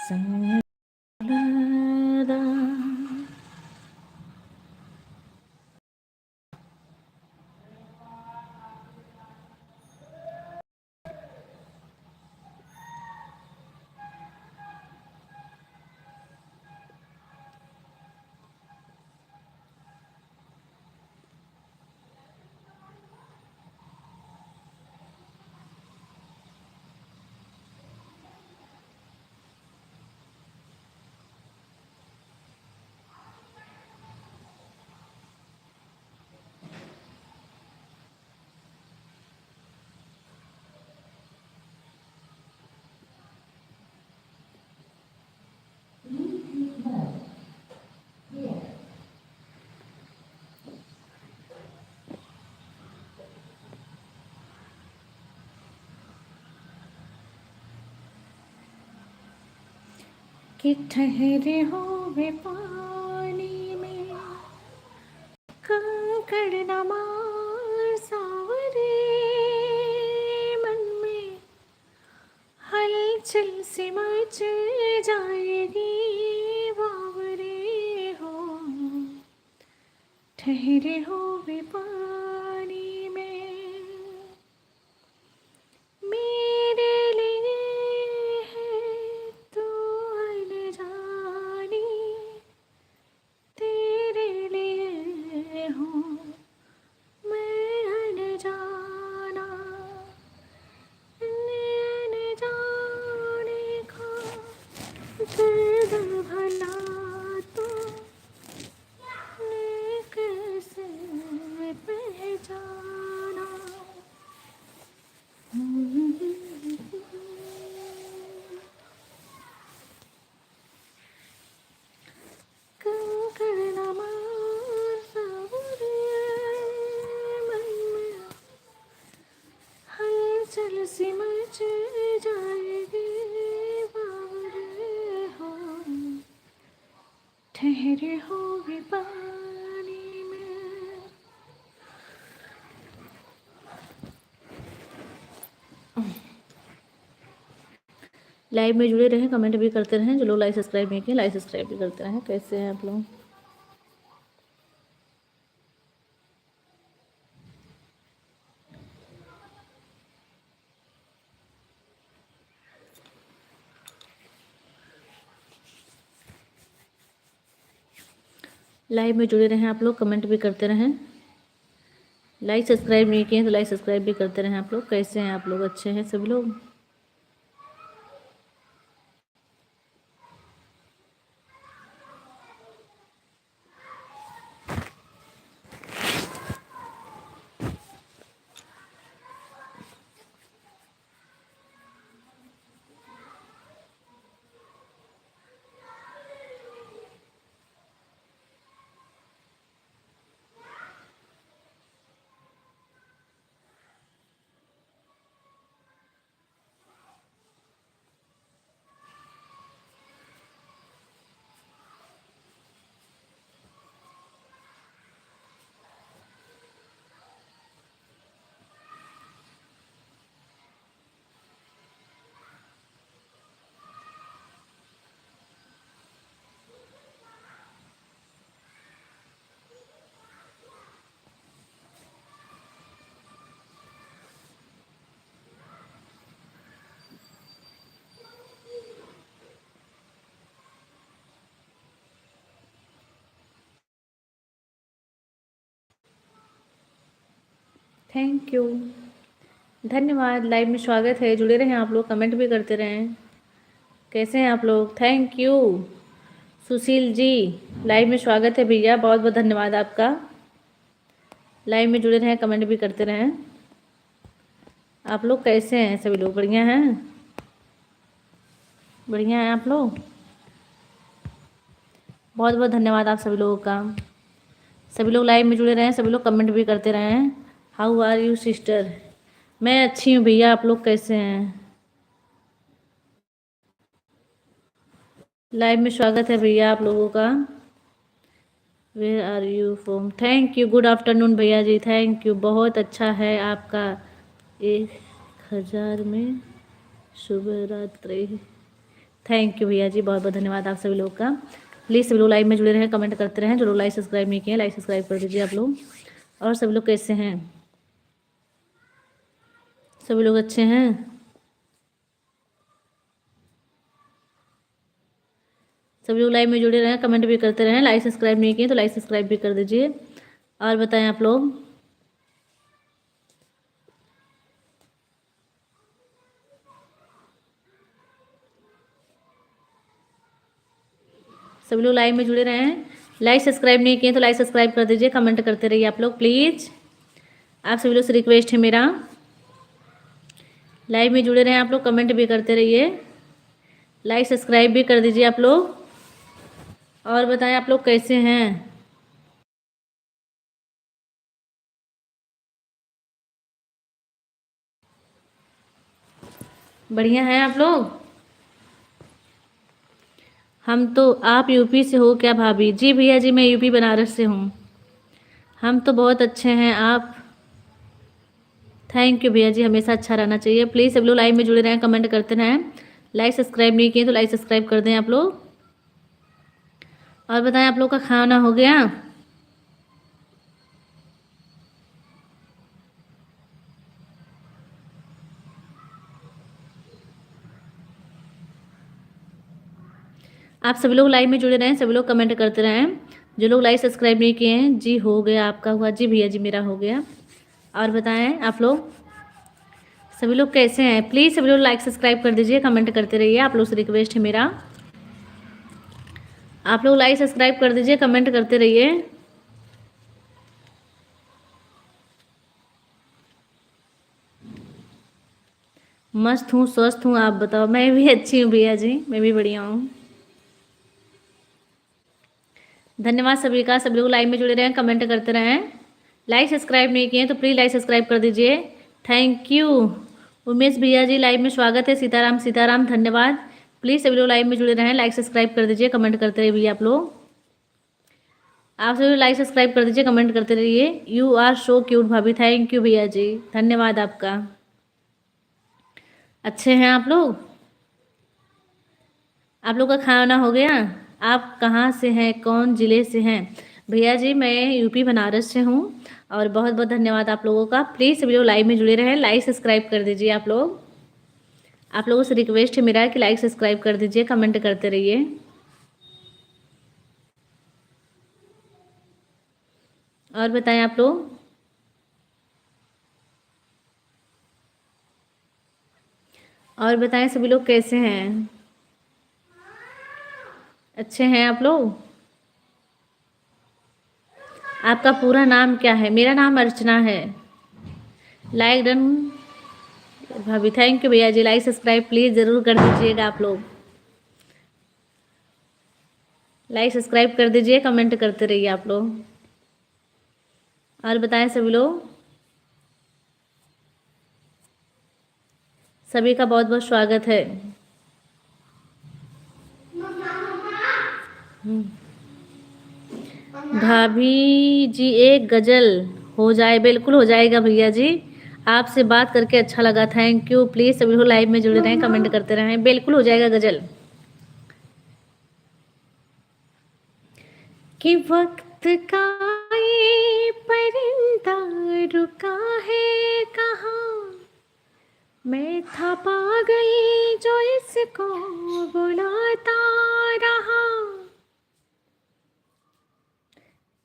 सन्नदा कि ठहरे हो वे पानी में कंकड़ न मार सावरे मन में हलचल सी मच जाएगी बावरे हो ठहरे हो वे पानी में मेरे लिए है तू अनजानी तेरे लिए हूँ मैं अनजाना अनजाने का दर्द भला तो ने कैसे पहचाना कंकड़ न मार सावरे मन में हलचल सी मच जाएगी बावरे हो ठहरे हो वे पानी में। लाइव में जुड़े रहें, कमेंट भी करते रहें। जो लोग लाइक सब्सक्राइब नहीं किए लाइक सब्सक्राइब भी करते रहें। कैसे हैं आप लोग? लाइव में जुड़े रहें आप लोग, कमेंट भी करते रहें। लाइक सब्सक्राइब नहीं किए तो लाइक सब्सक्राइब भी करते रहें आप लोग। कैसे हैं आप लोग? अच्छे हैं सभी लोग? थैंक यू, धन्यवाद। लाइव में स्वागत है, जुड़े रहें आप लोग, कमेंट भी करते रहें। कैसे हैं आप लोग? Thank you Sushil ji, live में स्वागत है भैया, बहुत बहुत धन्यवाद आपका। लाइव में जुड़े रहें, कमेंट भी करते रहें। आप लोग कैसे हैं? सभी लोग बढ़िया हैं? बढ़िया हैं आप लोग? बहुत बहुत धन्यवाद आप सभी लोगों का। सभी लोग लाइव में जुड़े रहें, सभी लोग कमेंट भी करते रहें। How are you sister? मैं अच्छी हूँ भैया, आप लोग कैसे हैं? लाइव में स्वागत है भैया आप लोगों का। Where are you from? Thank you, good afternoon भैया जी, थैंक यू। बहुत अच्छा है आपका 1000 में शुभ रात्रि। थैंक यू भैया जी, बहुत बहुत धन्यवाद आप सभी लोग का। प्लीज़ सभी लोग लाइव में जुड़े रहें, कमेंट करते रहें। जो लोग लाइक सब्सक्राइब नहीं किए लाइक सब्सक्राइब कर दीजिए आप लोग। और सभी लोग कैसे हैं? सभी लोग अच्छे हैं? सभी लोग लाइव में जुड़े रहें, कमेंट भी करते रहें। लाइक सब्सक्राइब नहीं किए तो लाइक सब्सक्राइब भी कर दीजिए। और बताएं आप लोग। सभी लोग लाइव में जुड़े रहें। लाइक सब्सक्राइब नहीं किए तो लाइक सब्सक्राइब कर दीजिए, कमेंट करते रहिए आप लोग प्लीज़। आप सभी लोग से रिक्वेस्ट है मेरा, लाइव में जुड़े रहें आप लोग, कमेंट भी करते रहिए, लाइक सब्सक्राइब भी कर दीजिए आप लोग। और बताएं आप लोग कैसे हैं? बढ़िया हैं आप लोग? हम तो, आप यूपी से हो क्या भाभी? जी भैया जी, मैं यूपी बनारस से हूँ। हम तो बहुत अच्छे हैं। आप? थैंक यू भैया जी, हमेशा अच्छा रहना चाहिए। प्लीज़ सब लोग लाइव में जुड़े रहें, कमेंट करते रहें। लाइक सब्सक्राइब नहीं किए तो लाइक सब्सक्राइब कर दें आप लोग। और बताएं आप लोग का खाना हो गया? आप सभी लोग लाइव में जुड़े रहें, सभी लोग कमेंट करते रहें। जो लोग लाइक सब्सक्राइब नहीं किए हैं, जी हो गया, आपका हुआ? जी भैया जी, मेरा हो गया। और बताएं आप लोग सभी लोग कैसे हैं? प्लीज़ सभी लोग लाइक सब्सक्राइब कर दीजिए, कमेंट करते रहिए। आप लोग से रिक्वेस्ट है मेरा, आप लोग लाइक सब्सक्राइब कर दीजिए, कमेंट करते रहिए। मस्त हूँ, स्वस्थ हूँ, आप बताओ? मैं भी अच्छी हूँ भैया जी, मैं भी बढ़िया हूँ। धन्यवाद सभी का। सभी लोग लाइव में जुड़े रहें, कमेंट करते रहें। लाइक सब्सक्राइब नहीं किए तो प्लीज़ लाइक सब्सक्राइब कर दीजिए। थैंक यू उमेश भैया जी, लाइव में स्वागत है। सीताराम सीताराम, धन्यवाद। प्लीज़ सभी लोग लाइव में जुड़े रहें, लाइक सब्सक्राइब कर दीजिए, कमेंट करते रहिए भैया आप लोग। आप सभी लाइक सब्सक्राइब कर दीजिए, कमेंट करते रहिए। यू आर सो क्यूट भाभी, थैंक यू भैया जी, धन्यवाद आपका। अच्छे हैं आप लोग? आप लोग का खाना हो गया? आप कहाँ से हैं, कौन ज़िले से हैं? भैया जी मैं यूपी बनारस से हूँ। और बहुत बहुत धन्यवाद आप लोगों का। प्लीज़ सभी लोग लाइव में जुड़े रहें, लाइक सब्सक्राइब कर दीजिए आप लोग। आप लोगों से रिक्वेस्ट है मेरा कि लाइक सब्सक्राइब कर दीजिए, कमेंट करते रहिए। और बताएं आप लोग। और बताएं सभी लोग कैसे हैं? अच्छे हैं आप लोग? आपका पूरा नाम क्या है? मेरा नाम अर्चना है। लाइक डन भाभी, थैंक यू भैया जी। लाइक सब्सक्राइब प्लीज़ ज़रूर कर दीजिएगा आप लोग। लाइक सब्सक्राइब कर दीजिए, कमेंट करते रहिए आप लोग। और बताएं सभी लोग। सभी का बहुत बहुत स्वागत है। भाभी जी एक गज़ल हो जाए? बिल्कुल हो जाएगा भैया जी। आपसे बात करके अच्छा लगा, थैंक यू। प्लीज़ सभी लोग लाइव में जुड़े रहें, कमेंट करते रहें। बिल्कुल हो जाएगा गज़ल। कि वक्त का ये परिंदा रुका है कहाँ, मैं था पागल जो इसको बुलाता रहा।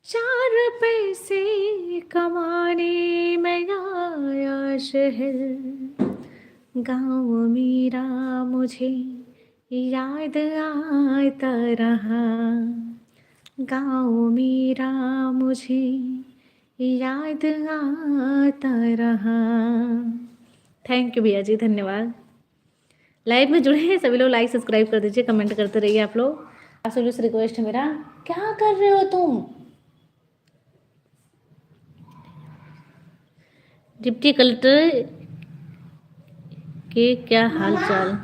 4 पैसे कमाने मैं आया शहर, गाँव मेरा मुझे याद आता रहा। गाँव मेरा मुझे याद आता रहा। थैंक यू भैया जी, धन्यवाद। लाइव में जुड़े हैं सभी लोग, लाइक सब्सक्राइब कर दीजिए, कमेंट करते रहिए आप लोग। आप सभी से रिक्वेस्ट है मेरा। क्या कर रहे हो तुम? डिप्टी कलेक्टर के क्या हाल चाल?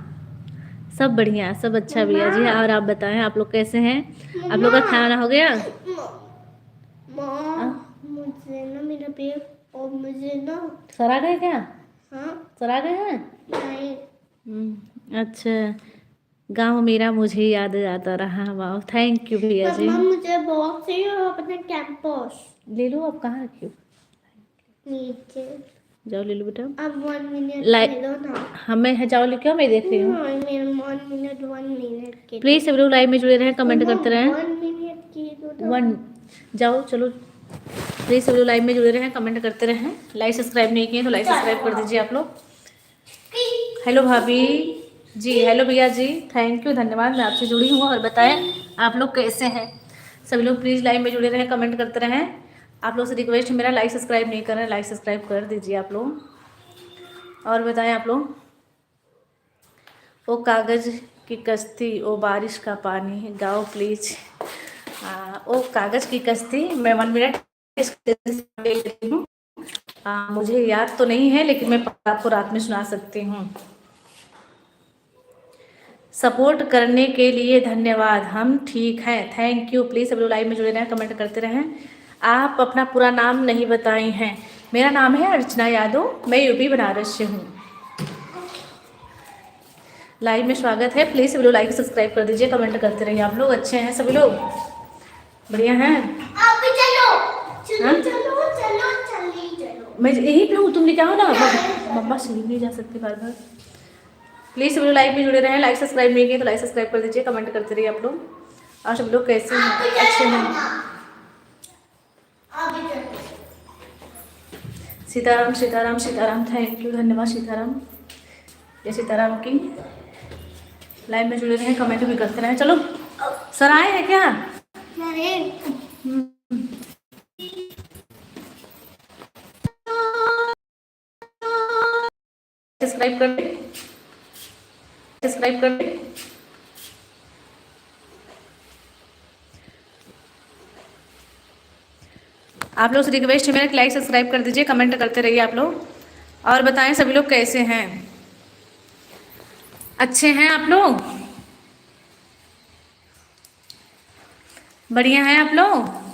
सब बढ़िया, सब अच्छा भैया जी। और आप बताएं आप लोग कैसे हैं? आप लोग का खाना हो गया? मुझे ना मेरा पेट और मुझे ना सर आ गए क्या? हाँ सर आ गए हैं? नहीं अच्छा। गांव मेरा मुझे याद आता रहा। वाह, थैंक यू भैया जी। मम्मा मुझे बॉक्स चाहिए और अपने कैंपस ले लो, अब कहाँ रखी हो? नीचे। जाओ ले लो बेटा। अब 1 मिनट लाइक ले लो ना। हमें है, जाओ लेके आओ, मैं देख रही हूँ। नहीं, मेरे 1 मिनट के प्लीज सभी लोग लाइव में जुड़े रहें, कमेंट करते रहें। 1 मिनट की दो। वन, जाओ चलो। प्लीज सभी लोग लाइव में जुड़े रहें, कमेंट करते रहें। लाइक सब्सक्राइब नहीं किए तो लाइक सब्सक्राइब कर दीजिए आप लोग। हेलो भाभी जी, हेलो भैया जी, थैंक यू, धन्यवाद। मैं आपसे जुड़ी हूँ। और बताएं आप लोग कैसे हैं? सभी लोग प्लीज़ लाइव में जुड़े रहें, कमेंट करते रहें। आप लोग से रिक्वेस्ट है मेरा, लाइक सब्सक्राइब नहीं कर रहे हैं, लाइक सब्सक्राइब कर दीजिए आप लोग। और बताएं आप लोग। ओ कागज़ की कश्ती, ओ बारिश का पानी, गाओ प्लीज। ओ कागज़ की कश्ती, मैं 1 मिनट देख रही हूँ। मुझे याद तो नहीं है, लेकिन मैं आपको रात में सुना सकती हूँ। सपोर्ट करने के लिए धन्यवाद, हम ठीक हैं, थैंक यू। प्लीज़ सब लोग लाइव में जुड़े रहें, कमेंट करते रहें। आप अपना पूरा नाम नहीं बताई हैं। मेरा नाम है अर्चना यादव, मैं यूपी बनारस से हूँ। लाइव में स्वागत है। प्लीज़ सभी लोग लाइक सब्सक्राइब कर दीजिए, कमेंट करते रहिए। आप लोग अच्छे हैं? सभी लोग बढ़िया हैं? आप भी चलो चलो हाँ? चलो चलो चली चलो। मैं यहीं पे हूँ, तुम लेके आओ ना। मम्मा सीढ़ी नहीं जा सकती बार बार। प्लीज़ सभी लोग लाइव में जुड़े रहें। लाइक सब्सक्राइब नहीं किए तो लाइक सब्सक्राइब कर दीजिए, कमेंट करते रहिए आप लोग। और सब लोग कैसे हैं? अच्छे हैं? आप भी चलो। सीताराम सीताराम सीताराम, थैंक यू, धन्यवाद सीताराम। जय सीताराम की। लाइव में जुड़े रहें, कमेंट भी करते रहें। चलो, सर आए हैं क्या? सब्सक्राइब कर दे, सब्सक्राइब कर दे। आप लोग से रिक्वेस्ट है मेरा, लाइक सब्सक्राइब कर दीजिए, कमेंट करते रहिए आप लोग। और बताएं सभी लोग कैसे हैं? अच्छे हैं आप लोग? बढ़िया हैं आप लोग?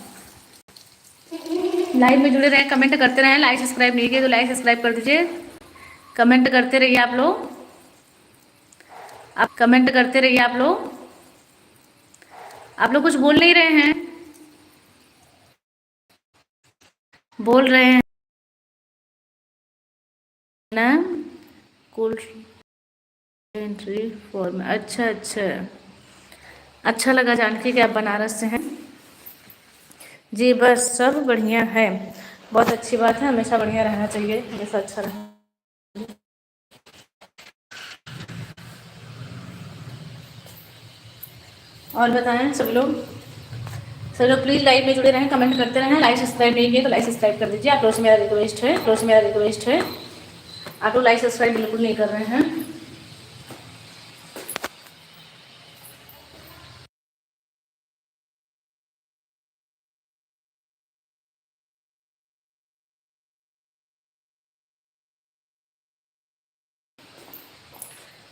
लाइव में जुड़े रहें, कमेंट करते रहें। लाइक सब्सक्राइब नहीं किए तो लाइक सब्सक्राइब कर दीजिए, कमेंट करते रहिए आप लोग। आप कमेंट करते रहिए आप लोग। आप लोग कुछ बोल नहीं रहे हैं? बोल रहे हैं ना? कोल्ड एंट्री फॉर्म, अच्छा अच्छा। अच्छा लगा जान के कि आप बनारस से हैं। जी बस सब बढ़िया है, बहुत अच्छी बात है, हमेशा बढ़िया रहना चाहिए, हमेशा अच्छा रहना। और बताएं सभी लोग प्लीज़ लाइव में जुड़े रहें, कमेंट करते रहें। लाइक सब्सक्राइब नहीं किए तो लाइक सब्सक्राइब कर दीजिए। आप लोग से मेरा रिक्वेस्ट है, आप लोग से मेरा रिक्वेस्ट है। आप लोग लाइक सब्सक्राइब बिल्कुल नहीं कर रहे हैं।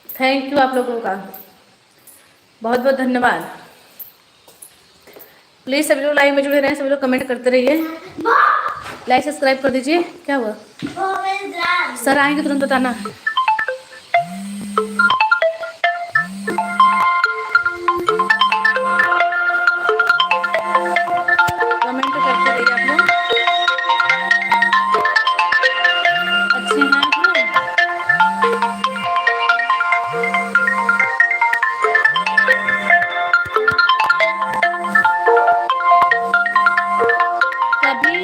थैंक यू आप लोगों का, बहुत बहुत धन्यवाद। प्लीज़ सभी लोग लाइव में जुड़े रहें, सभी लोग कमेंट करते रहिए, लाइक सब्सक्राइब कर दीजिए। क्या हुआ? सर आएंगे तुरंत बताना। कमेंट करते रहिए आप लोग। अच्छे हैं आप लोग? कभी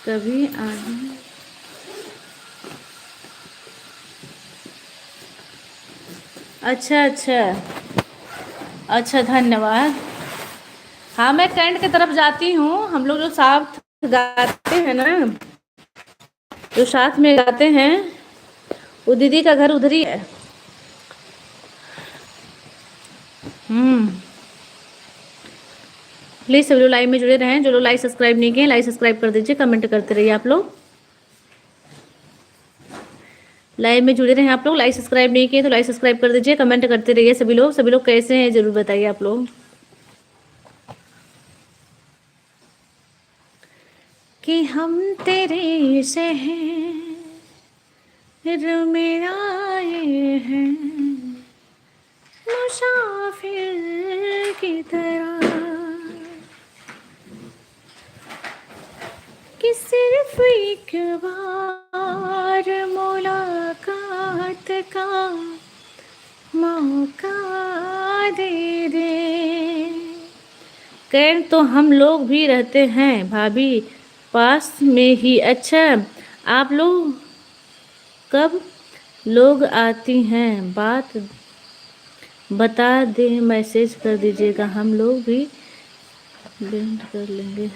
कभी आगे। अच्छा अच्छा अच्छा, धन्यवाद। हाँ, मैं कैंट की तरफ जाती हूँ। हम लोग जो साथ गाते हैं ना, जो साथ में गाते हैं, वो दीदी का घर उधर ही है। प्लीज़ सभी लोग लाइव में जुड़े रहें। जो लोग लाइक सब्सक्राइब नहीं किए, लाइक सब्सक्राइब कर दीजिए, कमेंट करते रहिए आप लोग। लाइव में जुड़े रहें आप लोग। लाइक सब्सक्राइब नहीं किए तो लाइक सब्सक्राइब कर दीजिए, कमेंट करते रहिए। सभी लोग कैसे हैं ज़रूर बताइए आप लोग। कि हम तेरे शहर में आए हैं मुसाफिर की तरह, कि सिर्फ एक बार मुलाकात का मौका दे दे। कैन तो हम लोग भी रहते हैं भाभी पास में ही। अच्छा, आप लोग कब लोग आती हैं बात बता दे, मैसेज कर दीजिएगा, हम लोग भी वेट कर लेंगे।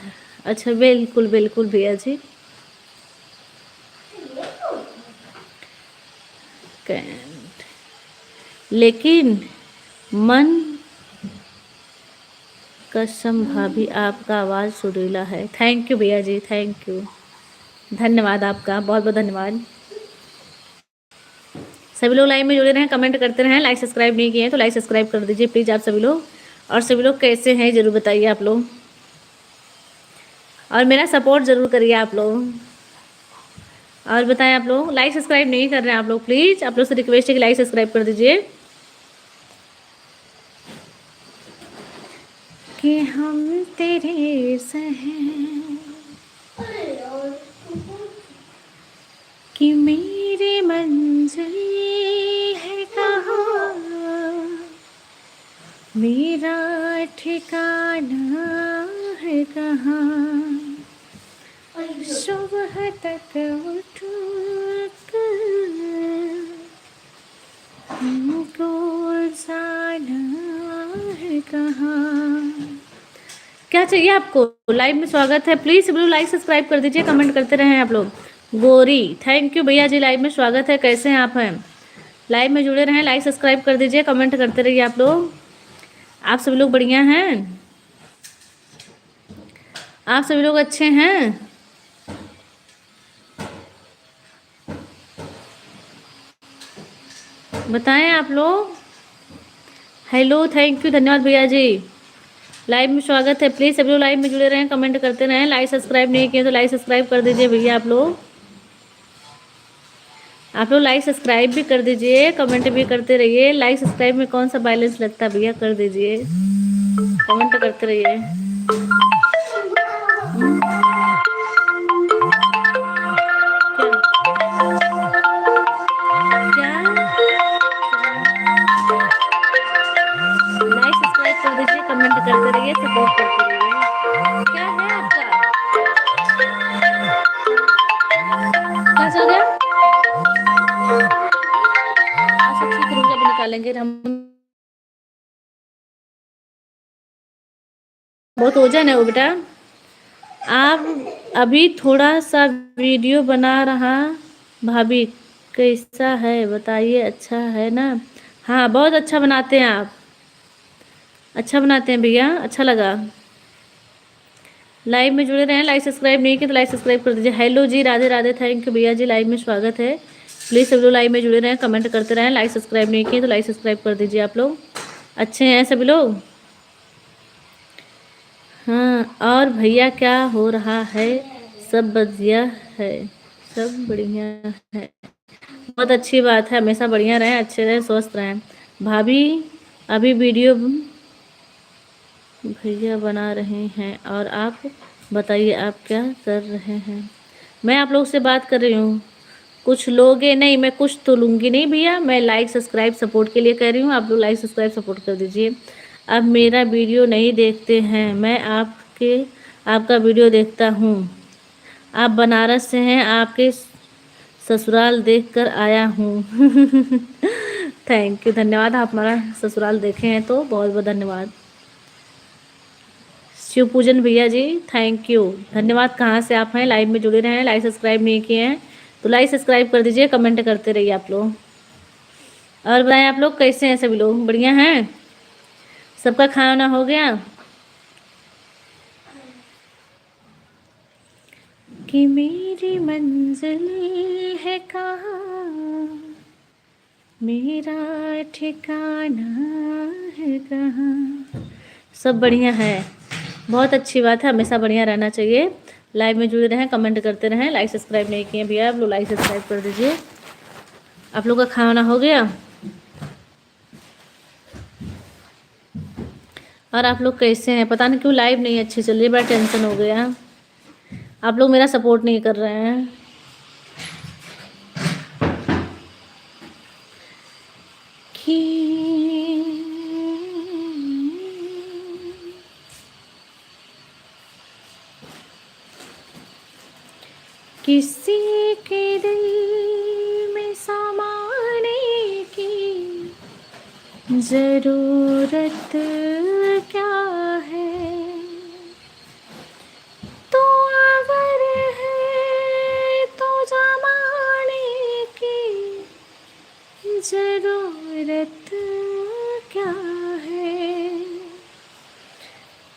अच्छा बिल्कुल बिल्कुल भैया जी। कैंट, लेकिन मन कसम भाभी आपका आवाज़ सुरीला है। थैंक यू भैया जी, थैंक यू, धन्यवाद आपका, बहुत बहुत धन्यवाद। सभी लोग लाइव में जुड़े रहें, कमेंट करते रहें। लाइक सब्सक्राइब नहीं किए हैं तो लाइक सब्सक्राइब कर दीजिए प्लीज़ आप सभी लोग। और सभी लोग कैसे हैं ज़रूर बताइए आप लोग, और मेरा सपोर्ट ज़रूर करिए आप लोग। और बताएं आप लोग लाइक सब्सक्राइब नहीं कर रहे हैं आप लोग, प्लीज़ आप लोग से रिक्वेस्ट है कि लाइक सब्सक्राइब कर दीजिए। कि हम तेरे शहर, कि मेरी मंजिल है कहाँ, मेरा ठिकाना है कहाँ, सुबह तक उठ कर हमको जाना है कहाँ। क्या चाहिए आपको? लाइव में स्वागत है, प्लीज़ सभी लोग लाइक सब्सक्राइब कर दीजिए, कमेंट करते रहें आप लोग। गोरी थैंक यू भैया जी, लाइव में स्वागत है, कैसे हैं आप? हैं लाइव में जुड़े रहें, लाइक सब्सक्राइब कर दीजिए, कमेंट करते रहिए आप लोग। आप सभी लोग बढ़िया हैं? आप सभी लोग अच्छे हैं? बताएं आप लोग। हेलो थैंक यू, धन्यवाद भैया जी, लाइव में स्वागत है, प्लीज़ सभी लोग लाइव में जुड़े रहें, कमेंट करते रहें। लाइक सब्सक्राइब नहीं किए तो लाइक सब्सक्राइब कर दीजिए भैया आप लोग। आप लोग लाइक सब्सक्राइब भी कर दीजिए, कमेंट भी करते रहिए। लाइक सब्सक्राइब में कौन सा बैलेंस लगता है भैया, कर दीजिए, कमेंट करते रहिए। लाइक सब्सक्राइब कर दीजिए, कमेंट करते रहिए, सपोर्ट करते रहिए। क्या है आपका? क्या चल गया? अच्छा ठीक है, रुक जा, अभी निकालेंगे हम। बहुत वजन है वो बेटा। आप अभी थोड़ा सा वीडियो बना रहा भाभी, कैसा है बताइए, अच्छा है ना? हाँ बहुत अच्छा बनाते हैं आप, अच्छा बनाते हैं भैया, अच्छा लगा। लाइव में जुड़े रहें, लाइक सब्सक्राइब नहीं किया तो लाइक सब्सक्राइब कर दीजिए। हेलो जी, राधे राधे, थैंक यू भैया जी, लाइव में स्वागत है, प्लीज़ सब लोग लाइव में जुड़े रहें, कमेंट करते रहें। लाइक सब्सक्राइब नहीं किए तो लाइक सब्सक्राइब कर दीजिए आप लोग। अच्छे हैं सभी लोग? हाँ, और भैया क्या हो रहा है? सब बढ़िया है, सब बढ़िया है, बहुत अच्छी बात है, हमेशा बढ़िया रहें, अच्छे रहें, स्वस्थ रहें। भाभी अभी वीडियो भैया बना रहे हैं, और आप बताइए आप क्या कर रहे हैं? मैं आप लोग से बात कर रही हूँ, कुछ लोगे नहीं, मैं कुछ तो लूँगी नहीं भैया, मैं लाइक सब्सक्राइब सपोर्ट के लिए कर रही हूँ, आप लोग लाइक सब्सक्राइब सपोर्ट कर दीजिए। अब मेरा वीडियो नहीं देखते हैं, मैं आपका वीडियो देखता हूँ, आप बनारस से हैं, आपके ससुराल देख कर आया हूँ। थैंक यू, धन्यवाद, आप हमारा ससुराल देखे हैं तो बहुत बहुत धन्यवाद। शिव पूजन भैया जी थैंक यू, धन्यवाद। कहाँ से आप हैं? लाइव में जुड़े रहें, लाइक सब्सक्राइब नहीं किए हैं तो लाइक सब्सक्राइब कर दीजिए, कमेंट करते रहिए आप लोग। और बताएं आप लोग कैसे हैं? सभी लोग बढ़िया हैं? सबका खाना हो गया? कि मेरी मंजिल है कहाँ, मेरा ठिकाना है कहाँ। सब बढ़िया है, बहुत अच्छी बात है, हमेशा बढ़िया रहना चाहिए। लाइव में जुड़े रहें, कमेंट करते रहें। लाइक सब्सक्राइब नहीं किए भैया आप लोग, लाइक सब्सक्राइब कर दीजिए। आप लोग का खाना हो गया? और आप लोग कैसे हैं? पता नहीं क्यों लाइव नहीं अच्छी चल रही, बड़ा टेंशन हो गया। आप लोग मेरा सपोर्ट नहीं कर रहे हैं। किसी के दिल में समाने की जरूरत क्या है, तो अगर है तो जमाने की जरूरत क्या है।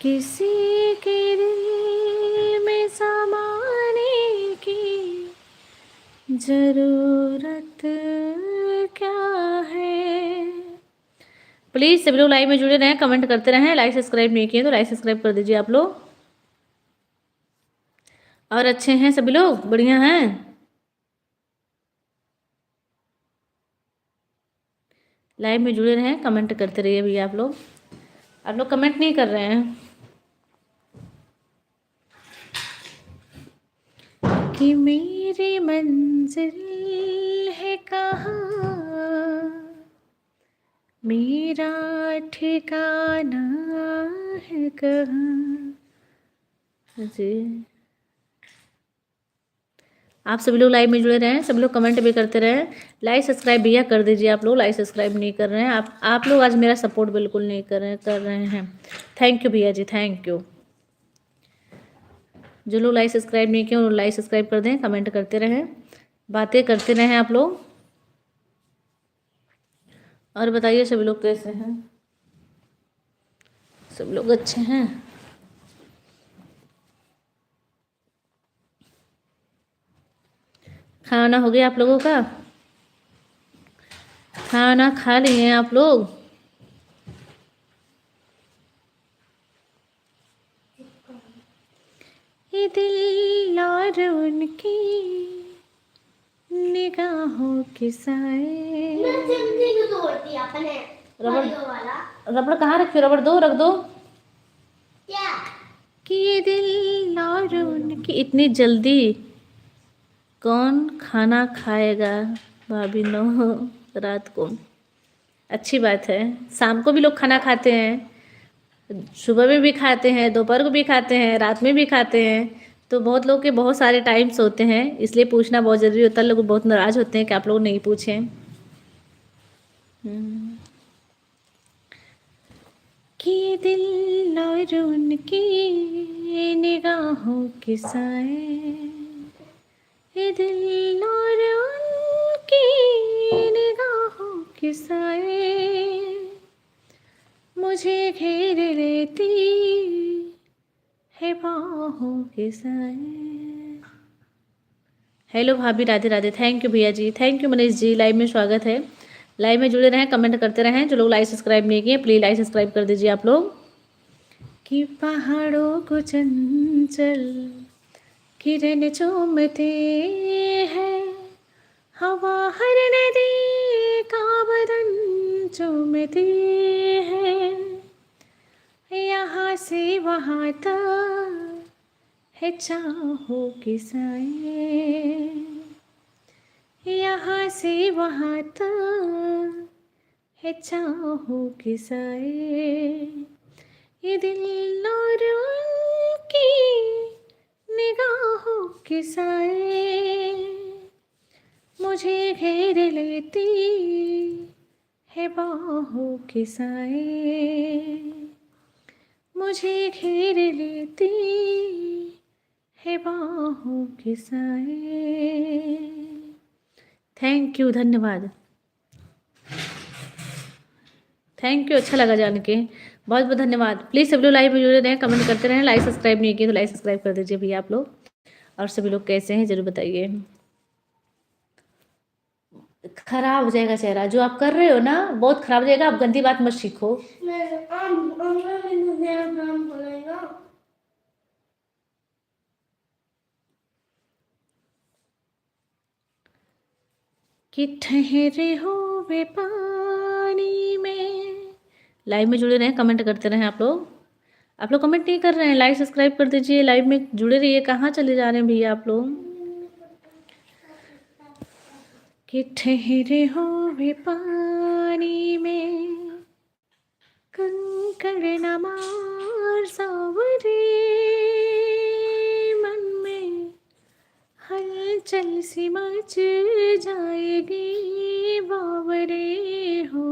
किसी के दिल में समाने की जरूरत क्या है। प्लीज़ सभी लोग लाइव में जुड़े रहें, कमेंट करते रहें। लाइक सब्सक्राइब नहीं किए तो लाइक सब्सक्राइब कर दीजिए आप लोग। और अच्छे हैं सभी लोग? बढ़िया हैं? लाइव में जुड़े रहें, कमेंट करते रहिए भैया आप लोग। आप लोग कमेंट नहीं कर रहे हैं कि मेरी मंजिल है कहाँ, मेरा ठिकाना है कहाँ जी। आप सभी लोग लाइव में जुड़े रहें, सभी लोग कमेंट भी करते रहें। लाइक सब्सक्राइब भैया कर दीजिए आप लोग, लाइक सब्सक्राइब नहीं कर रहे हैं आप लोग आज मेरा सपोर्ट बिल्कुल नहीं कर रहे हैं। थैंक यू भैया जी, थैंक यू। जो लोग लाइक सब्सक्राइब नहीं किए उन लाइक सब्सक्राइब कर दें, कमेंट करते रहें, बातें करते रहें आप लोग। और बताइए सभी लोग कैसे हैं? सब लोग अच्छे हैं? खाना हो गया आप लोगों का? खाना खा लिए हैं आप लोग? ये दिल और उनकी निगाहों के साए। रबड़ रबड़ कहाँ रखी हो? रबड़ दो, रख दो। क्या? कि ये दिल और उनकी इतनी जल्दी कौन खाना खाएगा भाभी 9 रात को? अच्छी बात है, शाम को भी लोग खाना खाते हैं, सुबह में भी खाते हैं, दोपहर को भी खाते हैं, रात में भी खाते हैं। तो बहुत लोग के बहुत सारे टाइम्स होते हैं, इसलिए पूछना बहुत ज़रूरी होता है। लोग बहुत नाराज़ होते हैं कि आप लोग नहीं पूछें। कि दिल और उनकी निगाहों के साए, ये दिल और उनकी निगाहों के साए मुझे घेर लेती है बाहों के साए। हेलो भाभी, राधे राधे। थैंक यू भैया जी, thank you Manish ji. Live में स्वागत है, लाइव में जुड़े रहें, कमेंट करते रहें। जो लोग लाइक सब्सक्राइब नहीं किए प्लीज़ लाइक सब्सक्राइब कर दीजिए आप लोग। कि पहाड़ों को चंचल किरण चूमते हैं, हवा हर नदी का बदन चूमते हैं, यहाँ से वहाँ तक है चाहों के साए, यहाँ से वहाँ तक है चाहों के साए, ये दिल और उनकी निगाहों के साए मुझे घेर लेती है बाहों के साए, मुझे घेर लेती है बाहों के साए। थैंक यू, धन्यवाद, थैंक यू। अच्छा लगा जान के, बहुत बहुत धन्यवाद। प्लीज़ सभी लोग लाइव में जुड़े रहें, कमेंट करते रहें। लाइक सब्सक्राइब नहीं किए तो लाइक सब्सक्राइब कर दीजिए भैया आप लोग। और सभी लोग कैसे हैं ज़रूर बताइए। खराब हो जाएगा चेहरा, जो आप कर रहे हो ना बहुत खराब हो जाएगा। आप गंदी बात मत सीखो। कि ठहरे हो वे पानी में। लाइव में जुड़े रहें, कमेंट करते रहें आप लोग कमेंट नहीं कर रहे हैं। लाइक सब्सक्राइब कर दीजिए, लाइव में जुड़े रहिए। कहाँ चले जा रहे हैं भैया आप लोग? कि ठहरे हो वे पानी में, कंकड़ न मार सावरे, मन में हलचल सी मच जाएगी बावरे हो,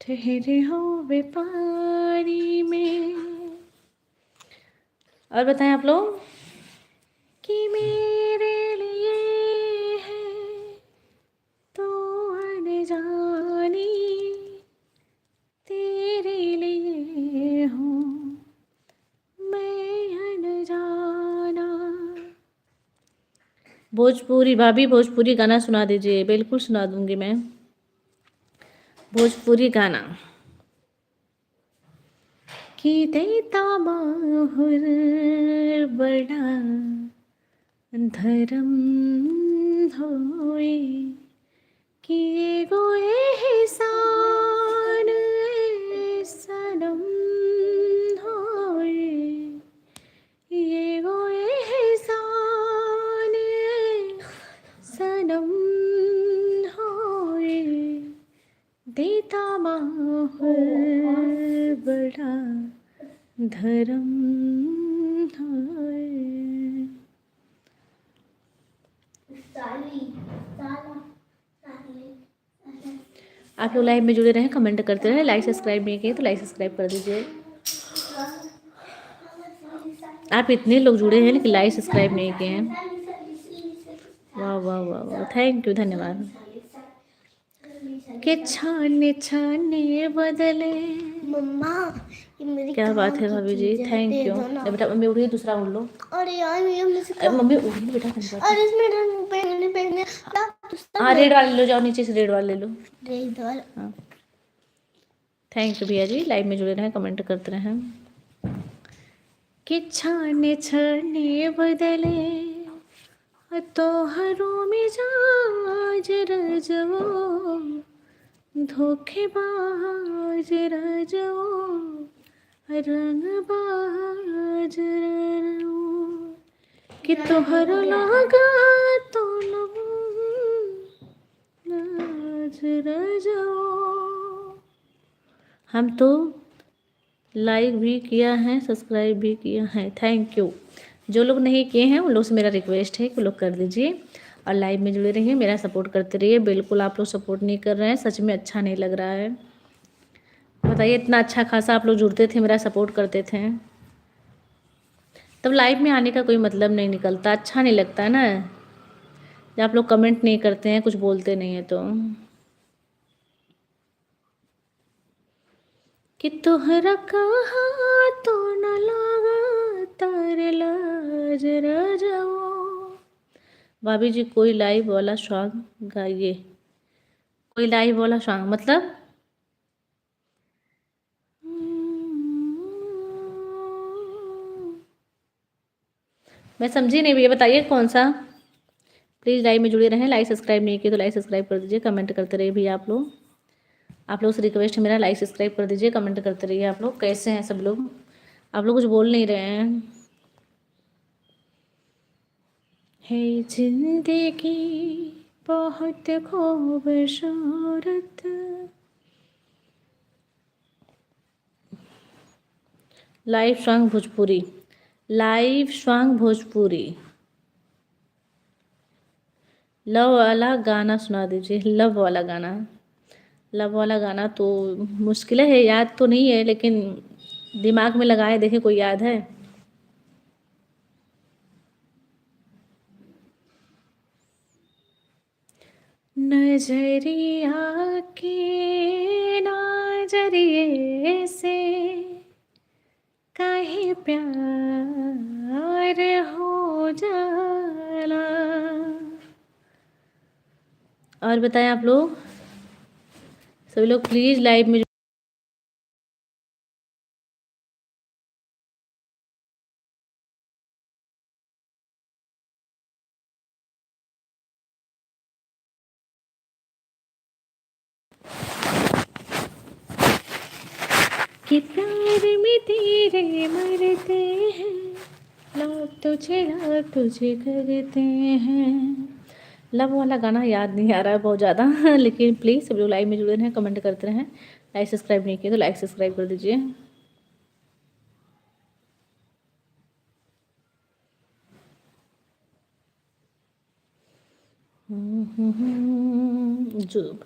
ठहरे हो वे पानी में। और बताएं आप लोग कि मेरे लिए है तो अनजानी, तेरे लिए हूँ मैं अनजाना। भोजपुरी भाभी, भोजपुरी गाना सुना दीजिए। बिल्कुल सुना दूंगी मैं भोजपुरी गाना। कि देता माहुर बड़ा धर्म होए, कि एगो एहसान सनम होए, एगो एहसान सनम होए, देता माहुर बड़ा धर्म होए। आप लोग लाइव में जुड़े रहें, कमेंट करते रहें। लाइक सब्सक्राइब नहीं किए तो लाइक सब्सक्राइब कर दीजिए। आप इतने लोग जुड़े हैं लेकिन लाइक सब्सक्राइब नहीं किए हैं। वाह वाह वाह वाह, थैंक यू, धन्यवाद। के छाने छाने बदले। मम्मा ये मेरी क्या बात काम है की भाभी जी, चीज़ है, थैंक दे यू। दो ना। बेटा मम्मी उड़ी, दूसरा उड़ लो। अरे यार ये मुझे अरे मम्मी उड़ी बेटा। और इसमें रंग पहनने पहनने हाँ रेड वाले ले लो, जाओ नीचे से रेड वाले ले लो। रेड वाला। हाँ थैंक यू भैया जी, लाइव में जुड़े रहें, कमेंट करते रहें। कि छाने छाने बदले तोहरों मिजाज रजवो, धोखेबाज रजवो, रंगबाज रजवो, कि तोहर लागा तो लाज रजवो। हम तो लाइक भी किया है, सब्सक्राइब भी किया है, थैंक यू। जो लोग नहीं किए हैं उन लोग से मेरा रिक्वेस्ट है कि लोग कर दीजिए और लाइव में जुड़े रहिए, मेरा सपोर्ट करते रहिए। बिल्कुल आप लोग सपोर्ट नहीं कर रहे हैं, सच में अच्छा नहीं लग रहा है। बताइए, इतना अच्छा खासा आप लोग जुड़ते थे, मेरा सपोर्ट करते थे, तब लाइव में आने का कोई मतलब नहीं निकलता, अच्छा नहीं लगता है ना। जब आप लोग कमेंट नहीं करते हैं, कुछ बोलते नहीं हैं तो। कि तोहरा कहा तो न लगा तारे लाज रजवो। भाभी जी कोई लाइव वाला सॉन्ग गाइए। कोई लाइव वाला सॉन्ग मतलब मैं समझी नहीं भैया, बताइए कौन सा। प्लीज़ लाइव में जुड़े रहें, लाइक सब्सक्राइब नहीं किए तो लाइक सब्सक्राइब कर दीजिए, कमेंट करते रहिए भैया आप लोग से रिक्वेस्ट है मेरा, लाइक सब्सक्राइब कर दीजिए, कमेंट करते रहिए। आप लोग कैसे हैं सब लोग? आप लोग कुछ बोल नहीं रहे हैं। है जिंदगी बहुत खूबसूरत, live song Bhojpuri, live song Bhojpuri, love वाला गाना सुना दीजिए। लव वाला गाना, लव वाला गाना तो मुश्किल है, याद तो नहीं है लेकिन दिमाग में लगाए देखे, कोई याद है? नजरिया के नजरिए से काहे प्यार हो जाला। और बताएं आप लोग, सभी लोग प्लीज़ लाइव में कि प्यार में तेरे मरते हैं, लव तुझे करते हैं। लव वाला गाना याद नहीं आ रहा है बहुत ज़्यादा लेकिन प्लीज़ सब लोग लाइव में जुड़े रहें, कमेंट करते रहें। लाइक सब्सक्राइब नहीं किए तो लाइक सब्सक्राइब कर दीजिए। जो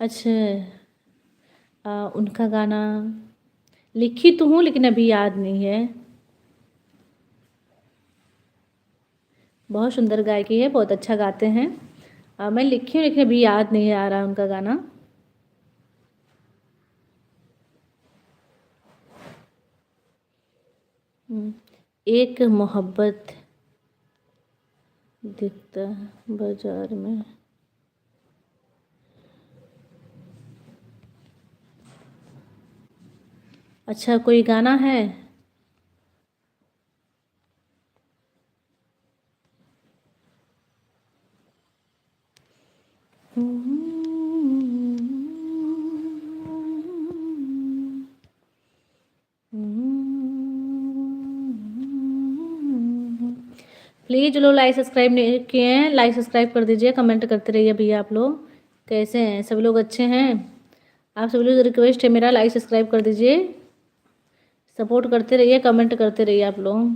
अच्छा उनका गाना लिखी तो हूँ लेकिन अभी याद नहीं है। बहुत सुंदर गायकी है, बहुत अच्छा गाते हैं। मैं लिखी हूँ लेकिन अभी याद नहीं आ रहा उनका गाना। एक मोहब्बत दिखता बाजार में। अच्छा कोई गाना है? प्लीज़ जो लोग लाइक सब्सक्राइब नहीं किए हैं लाइक सब्सक्राइब कर दीजिए, कमेंट करते रहिए भैया। आप लोग कैसे हैं? सभी लोग अच्छे हैं? आप सभी लोग रिक्वेस्ट है मेरा, लाइक सब्सक्राइब कर दीजिए, सपोर्ट करते रहिए, कमेंट करते रहिए आप लोग।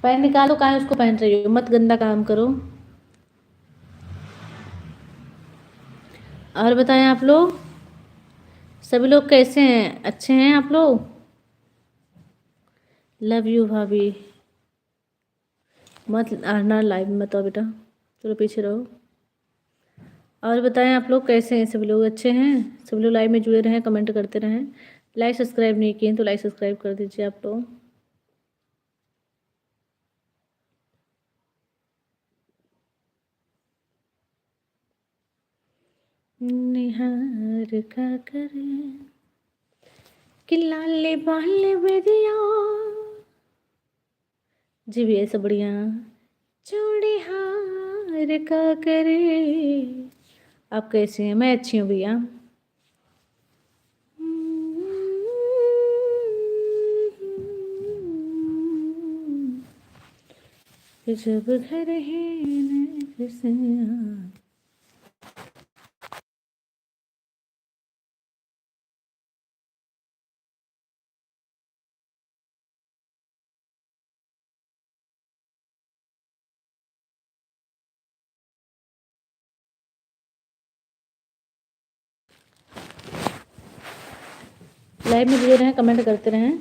पैंट निकालो, कहाँ उसको पहन रही हो? मत गंदा काम करो। और बताएं आप लोग सभी लोग कैसे हैं? अच्छे हैं आप लोग? लव यू भाभी। मत आना लाइव में मत आओ बेटा, चलो पीछे रहो। और बताएं आप लोग कैसे हैं? सभी लोग अच्छे हैं? सभी लोग लाइव में जुड़े रहें, कमेंट करते रहें। लाइक सब्सक्राइब नहीं किए तो लाइक सब्सक्राइब कर दीजिए आप लोग। निहार का करें कि लाले बाले बेदिया जी भी ऐसा बढ़िया चूड़ी हार का करे। आप कैसे हैं? मैं अच्छी हूँ भैया। कि जब घर है न किसी लाइव में जुड़े रहें, कमेंट करते रहें,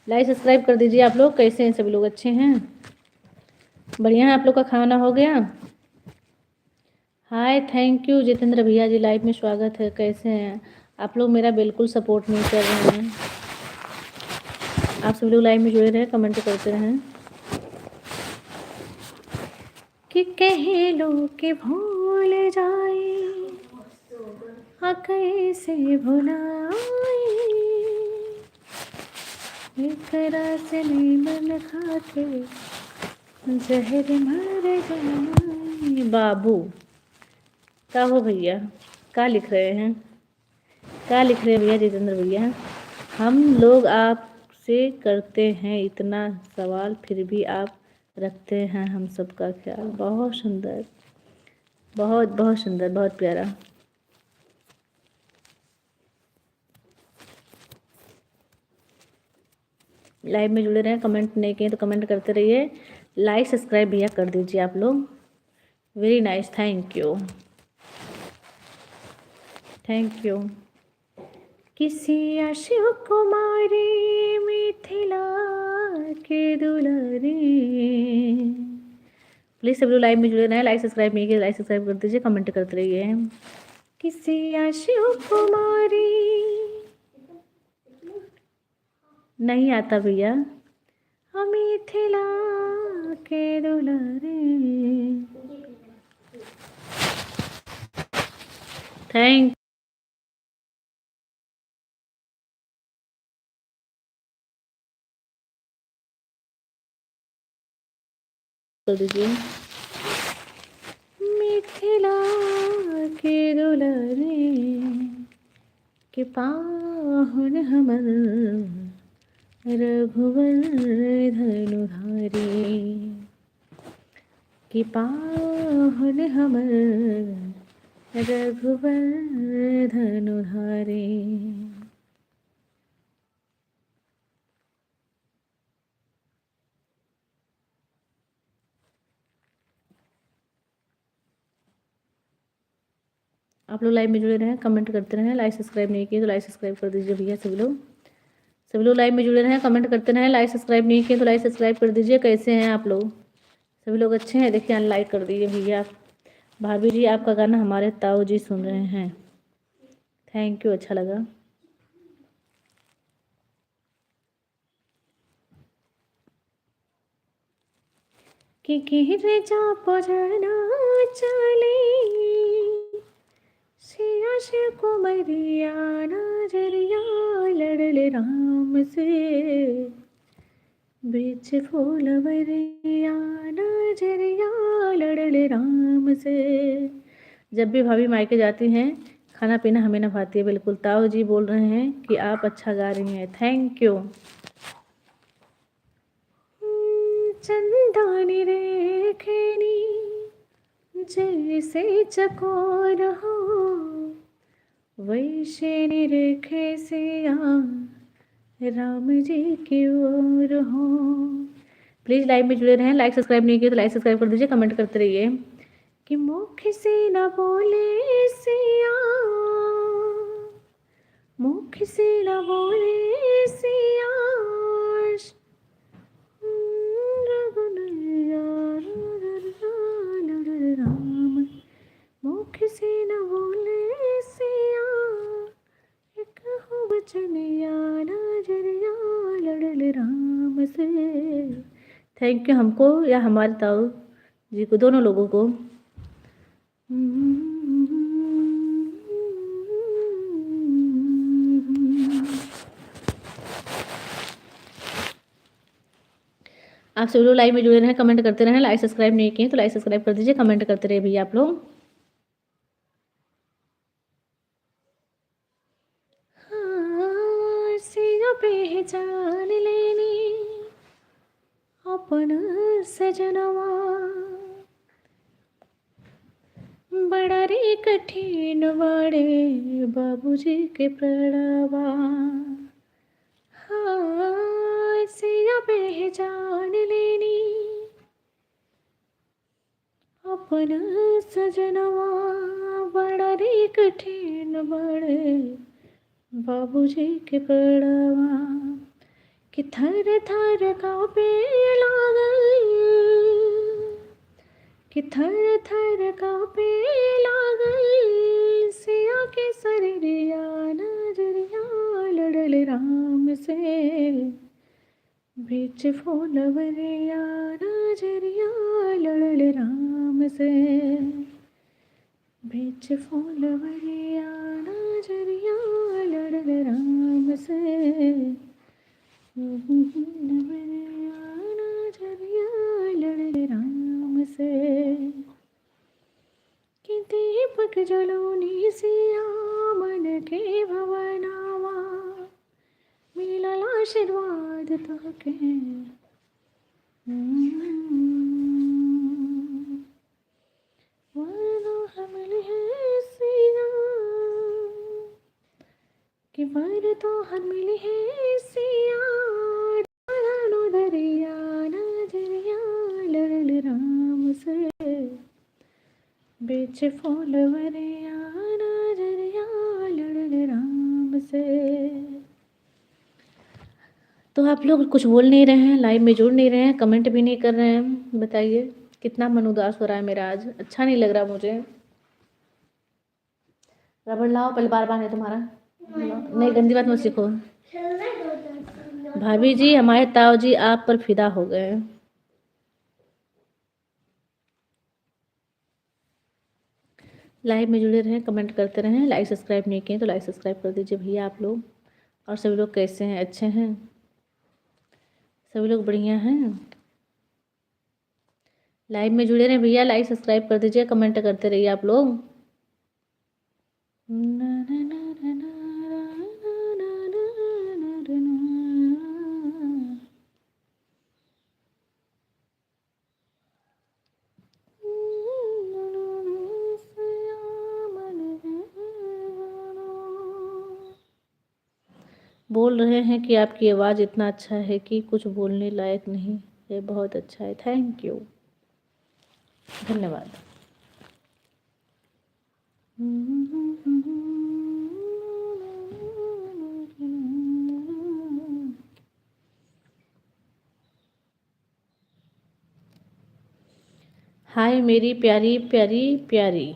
लाइक सब्सक्राइब कर दीजिए। आप लोग कैसे हैं? सभी लोग अच्छे हैं? बढ़िया है। आप लोग का खाना हो गया? हाय थैंक यू जितेंद्र भैया जी, लाइव में स्वागत है। कैसे हैं आप लोग? मेरा बिल्कुल सपोर्ट नहीं कर रहे हैं। आप सभी लोग लाइव में जुड़े रहें, कमेंट करते रहें। कि कह लो कि भूल जाए, हाँ कैसे भुलाए, इकरा से नहीं मन खाके जहर मर जाए। बाबू का हो भैया? क्या लिख रहे हैं? क्या लिख रहे हैं भैया जितेंद्र भैया? हम लोग आपसे करते हैं इतना सवाल, फिर भी आप रखते हैं हम सबका ख्याल। बहुत सुंदर, बहुत बहुत सुंदर, बहुत प्यारा। लाइव में जुड़े रहें, कमेंट नहीं किए तो कमेंट करते रहिए, लाइक सब्सक्राइब भैया कर दीजिए आप लोग। Very nice, thank you thank you. किसी आशिक कुमारी मिथिला के दुलारे। प्लीज़ सब लोग लाइव में जुड़े रहें, लाइक सब्सक्राइब नहीं किए लाइक सब्सक्राइब कर दीजिए, कमेंट करते रहिए। किसी आशिक कुमारी नहीं आता भैया, हम मिथिला के दुलारे। थैंक कर दीजिए। खिला के दुलारे के पाहुन हमर रघुवर धनुधारी कि पाहुन हमर रघुवर धनुधारी। आप लोग लाइव में जुड़े रहें, कमेंट करते रहें। लाइक सब्सक्राइब नहीं किए तो लाइक सब्सक्राइब कर दीजिए भैया। सभी लोग लाइव में जुड़े रहें, कमेंट करते रहें। लाइक सब्सक्राइब नहीं किए तो लाइक सब्सक्राइब कर दीजिए। कैसे हैं आप लोग? सभी लोग अच्छे हैं? देखिए लाइक कर दीजिए भैया। भाभी जी आपका गाना हमारे ताऊ जी सुन रहे हैं। थैंक यू, अच्छा लगा। कि गिरे जा पजना चले सिया से कुमरिया नजरिया लड़ले राम से बीच फूलवरिया नजरिया लड़ले राम से। जब भी भाभी मायके जाती हैं खाना पीना हमें न भाती है। बिल्कुल, ताऊ जी बोल रहे हैं कि आप अच्छा गा रही हैं। Thank you. चंदानी रेखेनी जैसे चकोर हो वैसे निरेखे से राम जी की ओर हो। प्लीज़ लाइव में जुड़े रहें। लाइक सब्सक्राइब नहीं किए तो लाइक सब्सक्राइब कर दीजिए, कमेंट करते रहिए। कि मुख से न बोले सिया, मुख से न बोले सिया राम, मुख से न बोले सिया एक हो बचनिया नजरिया लड़ल राम से। थैंक यू हमको या हमारे ताऊ जी को, दोनों लोगों को। आप सभी लोग लाइव में जुड़े रहें, कमेंट करते रहें। लाइक सब्सक्राइब नहीं किए तो लाइक सब्सक्राइब कर दीजिए, कमेंट करते रहिए भैया आप लोग। हाँ, सिया पहचान लेनी अपन सजनवा बड़ा रे कठिन बड़े बाबूजी के प्रणवा। हाँ, सिया पहचान लेनी अपन सजनवा बड़ा रे कठिन बड़े बाबूजी के प्रणवा। कि थर थर कांपे लागल, कि थर थर कांपे लागल सिया के शरीरिया नजरिया लड़ल राम से बीच फूलवरिया नजरिया लड़ल राम से बीच फूलवरिया नजरिया लड़ल राम से नजरिया लड़ल राम से। कि दीपक जलोनी सिया मन के भवनावा मिलल आशीर्वाद तोहके। वरदो हमल है सिया कि वर तो हम मिले है सिया डालो दरिया नजरिया लड़ल राम से बीच फूलवरिया नजरिया लड़ल राम से। तो आप लोग कुछ बोल नहीं रहे हैं, लाइव में जुड़ नहीं रहे हैं, कमेंट भी नहीं कर रहे हैं। बताइए कितना मन उदास हो रहा है मेरा आज, अच्छा नहीं लग रहा मुझे। रबड़ लाओ, पहले बार बार है तुम्हारा। नहीं, गंदी बात मत सीखो। भाभी जी हमारे ताऊ जी आप पर फिदा हो गए। लाइव में जुड़े रहें, कमेंट करते रहें। लाइक सब्सक्राइब नहीं किए तो लाइक सब्सक्राइब कर दीजिए भैया आप लोग। और सभी लोग कैसे हैं? अच्छे हैं? सभी लोग बढ़िया हैं? लाइव में जुड़े रहे भैया, लाइक सब्सक्राइब कर दीजिए, कमेंट करते रहिए आप लोग। बोल रहे हैं कि आपकी आवाज़ इतना अच्छा है कि कुछ बोलने लायक नहीं, ये बहुत अच्छा है, थैंक यू, धन्यवाद। हाय मेरी प्यारी प्यारी प्यारी,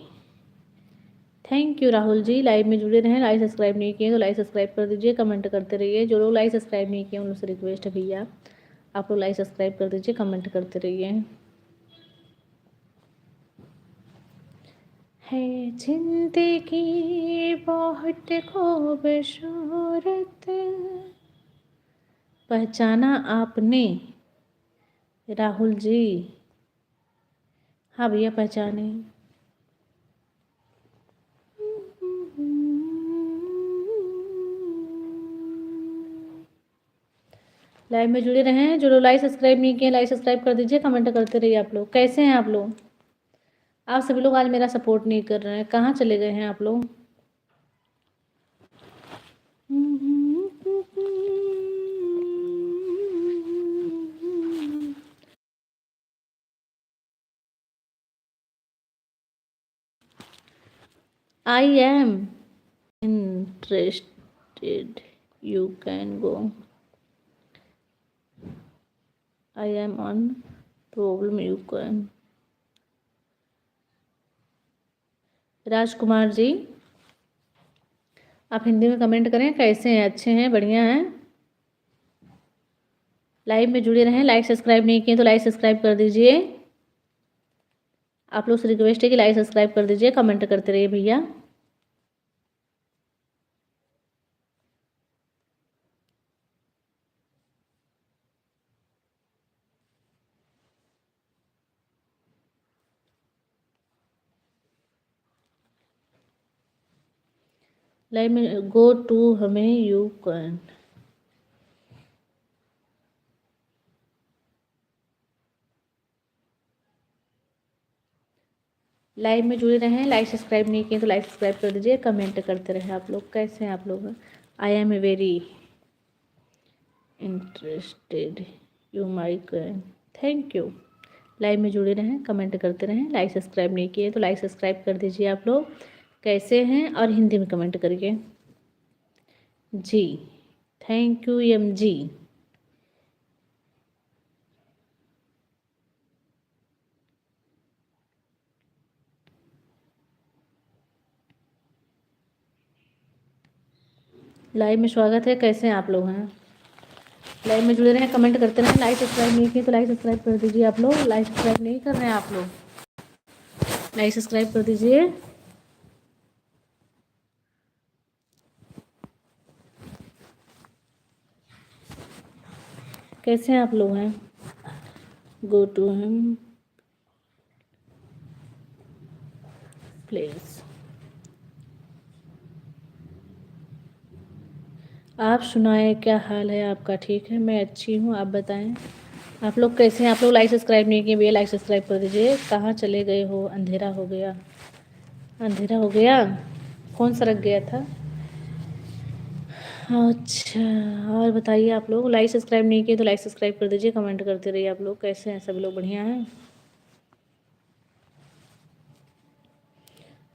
thank you Rahul ji, live में जुड़े रहें। लाइक सब्सक्राइब नहीं किए तो लाइक सब्सक्राइब कर दीजिए, कमेंट करते रहिए। जो लोग लाइक सब्सक्राइब नहीं किए उन लोग से रिक्वेस्ट है भैया, आप लोग लाइक सब्सक्राइब कर दीजिए, कमेंट करते रहिए। है जिंदगी बहुत खूबसूरत, पहचाना आपने राहुल जी? हाँ भैया पहचाने। लाइव में जुड़े रहें। जो लोग लाइक सब्सक्राइब नहीं किए लाइक सब्सक्राइब कर दीजिए, कमेंट करते रहिए। आप लोग कैसे हैं? आप लोग, आप सभी लोग आज मेरा सपोर्ट नहीं कर रहे हैं, कहाँ चले गए हैं आप लोग? I am interested. You can go. I am on problem. You can. Rajkumar ji, आप हिंदी में कमेंट करें, कैसे हैं? अच्छे हैं? बढ़िया हैं? लाइव में जुड़े रहें। लाइक सब्सक्राइब नहीं किए तो लाइक सब्सक्राइब कर दीजिए। आप लोग से रिक्वेस्ट है कि लाइक सब्सक्राइब कर दीजिए, कमेंट करते रहिए भैया। लाइव में गो टू हमें यू कैन। लाइव में जुड़े रहें। लाइक सब्सक्राइब नहीं किए तो लाइक सब्सक्राइब कर दीजिए, कमेंट करते रहें। आप लोग कैसे हैं? आप लोग, I am very interested you my can, thank you. Live में जुड़े रहें, कमेंट करते रहें। लाइक सब्सक्राइब नहीं किए तो लाइक सब्सक्राइब कर दीजिए। आप लोग कैसे हैं? और हिंदी में कमेंट करिए जी। Thank you M ji. Live में स्वागत है, कैसे हैं आप लोग? हैं लाइव में जुड़े रहें, कमेंट करते रहें। लाइक सब्सक्राइब नहीं किए तो लाइक सब्सक्राइब कर दीजिए। आप लोग लाइक सब्सक्राइब नहीं कर रहे हैं, आप लोग लाइक सब्सक्राइब कर दीजिए। कैसे हैं आप लोग? हैं गो टू हिम प्लीज। आप सुनाएं, क्या हाल है आपका? ठीक है, मैं अच्छी हूँ, आप बताएं आप लोग कैसे हैं? आप लोग लाइक सब्सक्राइब नहीं किए भैया, लाइक सब्सक्राइब कर दीजिए। कहाँ चले गए हो? अंधेरा हो गया, अंधेरा हो गया, कौन सा रख गया था? अच्छा, और बताइए आप लोग लाइक सब्सक्राइब नहीं किए तो लाइक सब्सक्राइब कर दीजिए, कमेंट करते रहिए। आप लोग कैसे हैं? सभी लोग बढ़िया हैं?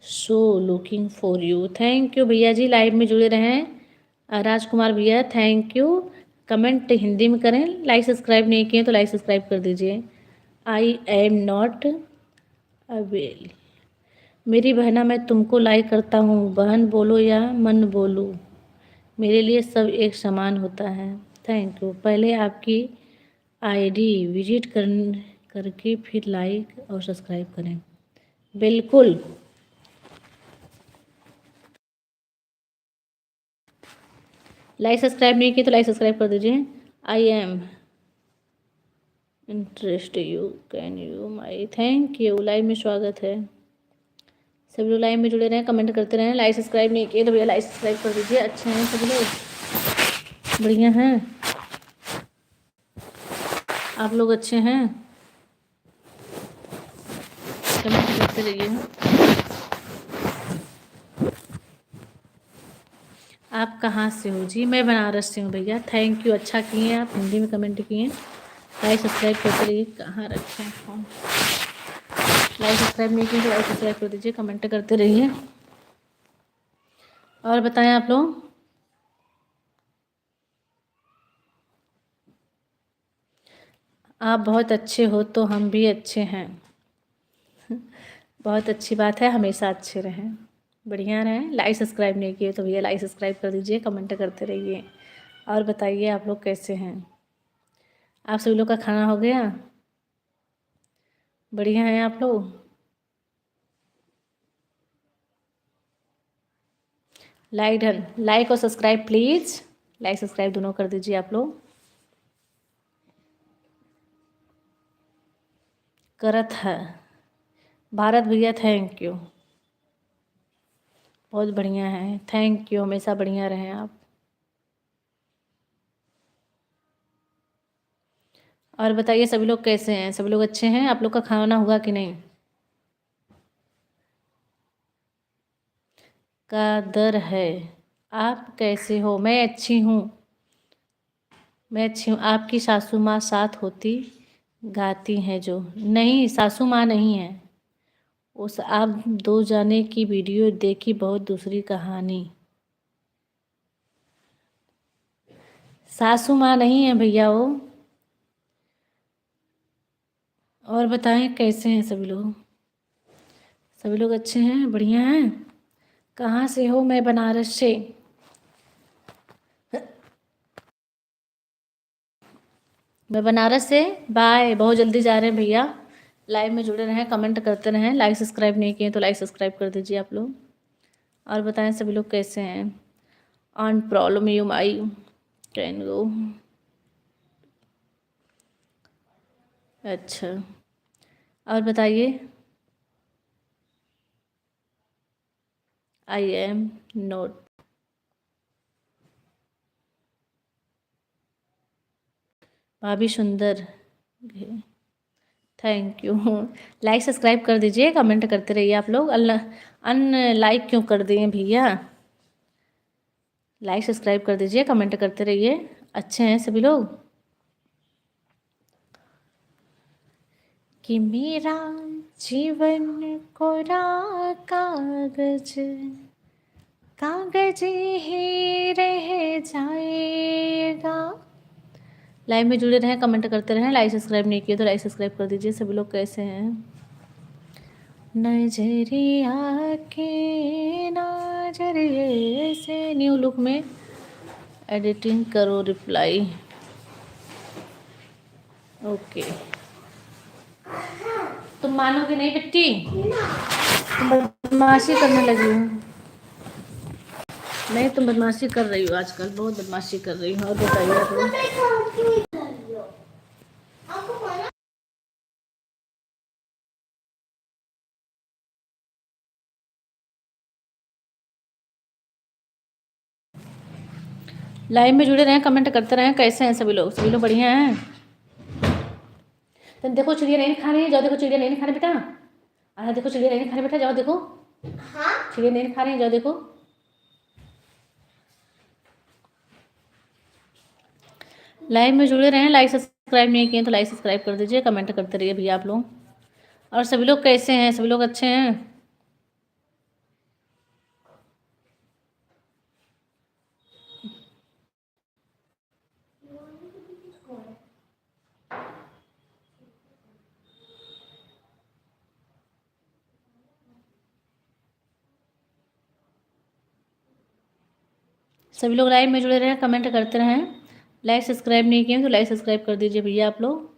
So looking for you, thank you भैया जी, लाइव में जुड़े रहें। राजकुमार भैया थैंक यू। कमेंट हिंदी में करें। लाइक सब्सक्राइब नहीं किए तो लाइक सब्सक्राइब कर दीजिए। आई एम नॉट अवेल, मेरी बहना मैं तुमको लाइक करता हूँ, बहन बोलो या मन बोलूँ, मेरे लिए सब एक समान होता है, थैंक यू। पहले आपकी आईडी विजिट करके फिर लाइक और सब्सक्राइब करें। बिल्कुल। लाइक सब्सक्राइब नहीं किए तो लाइक सब्सक्राइब कर दीजिए। I am interest you can you my, thank you. Live में स्वागत है। सभी लोग लाइव में जुड़े रहें, कमेंट करते रहें। लाइक सब्सक्राइब नहीं किए तो भैया लाइक सब्सक्राइब कर दीजिए। अच्छे हैं सभी लोग, बढ़िया हैं आप लोग, अच्छे हैं, कमेंट करते रहिए। आप कहाँ से हो जी? मैं बनारस से हूँ भैया। थैंक यू, अच्छा किए आप, हिंदी में कमेंट किए। लाइक सब्सक्राइब करते रहिए। कहाँ रखे हैं फोन? लाइक सब्सक्राइब नहीं किए तो लाइक सब्सक्राइब कर दीजिए, कमेंट करते रहिए। और बताएं आप लोग, आप बहुत अच्छे हो तो हम भी अच्छे हैं। बहुत अच्छी बात है, हमेशा अच्छे रहें, बढ़िया रहें। लाइक सब्सक्राइब नहीं किए तो भैया लाइक सब्सक्राइब कर दीजिए, कमेंट करते रहिए। और बताइए आप लोग कैसे हैं? आप सभी लोग का खाना हो गया? बढ़िया हैं आप लोग? लाइक डन, लाइक और सब्सक्राइब प्लीज़, लाइक सब्सक्राइब दोनों कर दीजिए आप लोग। करत है भारत भैया, थैंक यू, बहुत बढ़िया है, थैंक यू, हमेशा बढ़िया रहें आप। और बताइए सभी लोग कैसे हैं? सभी लोग अच्छे हैं? आप लोग का खाना हुआ कि नहीं? का दर है। आप कैसे हो? मैं अच्छी हूँ, मैं अच्छी हूँ। आपकी सासू माँ साथ होती गाती हैं जो? नहीं, सासू माँ नहीं है। उस आप दो जाने की वीडियो देखी, बहुत दूसरी कहानी। सासू माँ नहीं है भैया वो। और बताएं कैसे हैं सभी लोग? सभी लोग अच्छे हैं, बढ़िया हैं? कहाँ से हो? मैं बनारस से। मैं बनारस से। बाय, बहुत जल्दी जा रहे हैं भैया। लाइव में जुड़े रहें, कमेंट करते रहें। लाइक सब्सक्राइब नहीं किए तो लाइक सब्सक्राइब कर दीजिए आप लोग। और बताएं सभी लोग कैसे हैं? On problem you my can go. अच्छा, और बताइए। I am note. भाभी सुंदर, थैंक यू। लाइक सब्सक्राइब कर दीजिए, कमेंट करते रहिए आप लोग। अल्लाह अन लाइक क्यों कर दिए भैया? लाइक सब्सक्राइब कर दीजिए, कमेंट करते रहिए। अच्छे हैं सभी लोग? कि मेरा जीवन कोरा कागज, कागज ही रह जाएगा। लाइव में जुड़े रहें, कमेंट करते रहें। लाइक सब्सक्राइब नहीं किए तो लाइक सब्सक्राइब कर दीजिए। सभी लोग कैसे हैं? नजरिया के नजरिए से न्यू लुक में एडिटिंग करो, रिप्लाई ओके। तुम मानोगे नहीं बिट्टी, तुम बदमाशी करने लगी हो। नहीं, तुम बदमाशी कर रही हो, आजकल बहुत बदमाशी कर रही हो। और बताइए आप लोग। लाइव में जुड़े रहें, कमेंट करते रहें। कैसे हैं सभी लोग? सभी लोग बढ़िया हैं? तुम देखो चिड़िया नहीं खा रही है, जाओ देखो चिड़िया नहीं खा रही बेटा। देखो चिड़िया नहीं खा रही बेटा, जाओ देखो। हाँ, चिड़िया नहीं खा रही, जाओ देखो। लाइव में जुड़े रहें, लाइक सब्सक्राइब नहीं किए तो लाइक सब्सक्राइब कर दीजिए, कमेंट करते रहिए भैया आप लोग। और सभी लोग कैसे हैं? सभी लोग अच्छे हैं? सभी लोग लाइव में जुड़े रहें, कमेंट करते रहें। लाइक सब्सक्राइब नहीं किए तो लाइक सब्सक्राइब कर दीजिए भैया आप लोग।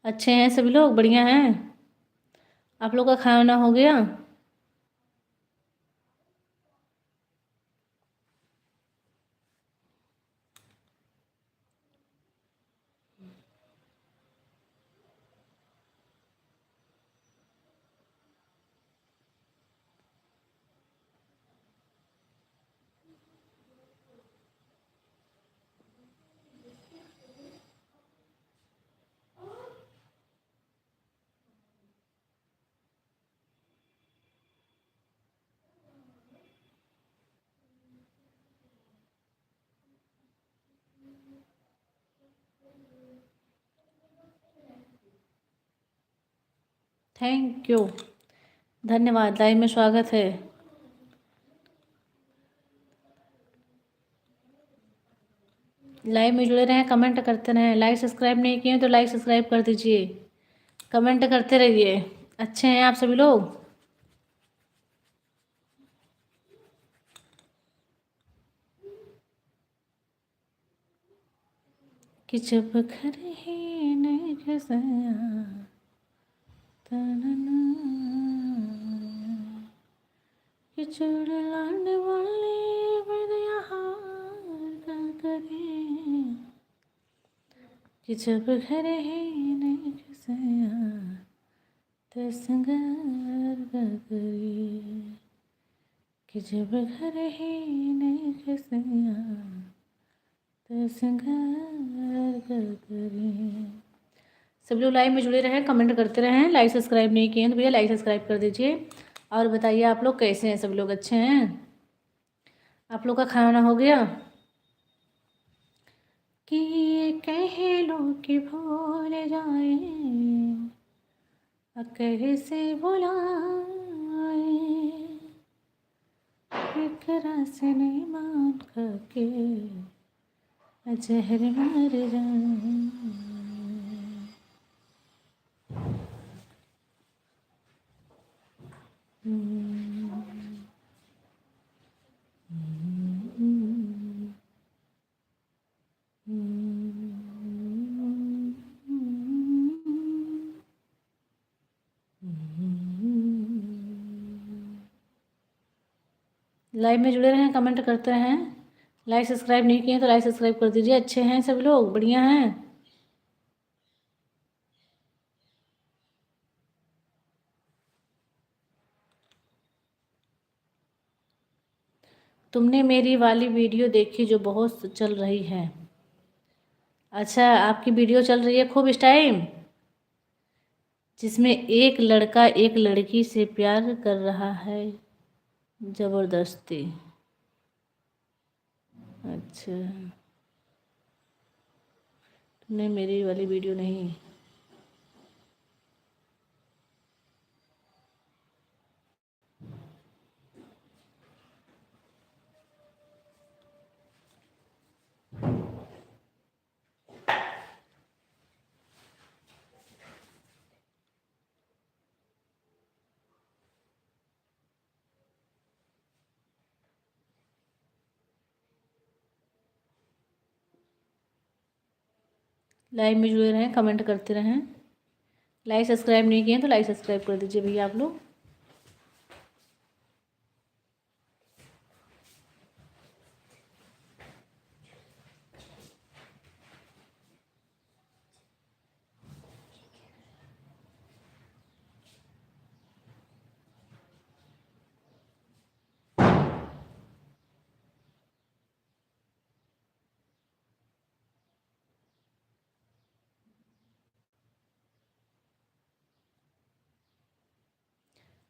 अच्छे हैं सभी लोग, बढ़िया हैं? आप लोग का खाना हो गया? थैंक यू, धन्यवाद। लाइव में स्वागत है। लाइव में जुड़े रहें, कमेंट करते रहें। लाइक सब्सक्राइब नहीं किए तो लाइक सब्सक्राइब कर दीजिए, कमेंट करते रहिए। अच्छे हैं आप सभी लोग? कि जब घर ही नहीं खसाया कि चोर लाने वाले बड़े हार का करें, कि जब घर ही नहीं खसाया तो संगार का करिए, कि जब घर ही नहीं खसाया तो संगार का करिए। सब लोग लाइव में जुड़े रहें, कमेंट करते रहें। लाइक सब्सक्राइब नहीं किए तो भैया लाइक सब्सक्राइब कर दीजिए। और बताइए आप लोग कैसे हैं? सब लोग अच्छे हैं? आप लोग का खाना हो गया? कि ये कह लो कि भूल जाए, कैसे भुलाए, एक रस नहीं मान के जहर मर जाए। लाइव में जुड़े रहें, कमेंट करते रहें। लाइक सब्सक्राइब नहीं किए तो लाइक सब्सक्राइब कर दीजिए। अच्छे हैं सब लोग? बढ़िया हैं? तुमने मेरी वाली वीडियो देखी जो बहुत चल रही है? अच्छा, आपकी वीडियो चल रही है खूब इस टाइम, जिसमें एक लड़का एक लड़की से प्यार कर रहा है ज़बरदस्ती। अच्छा, तुमने मेरी वाली वीडियो नहीं। लाइव में जुड़े रहें, कमेंट करते रहें। लाइक सब्सक्राइब नहीं किए तो लाइक सब्सक्राइब कर दीजिए भैया आप लोग।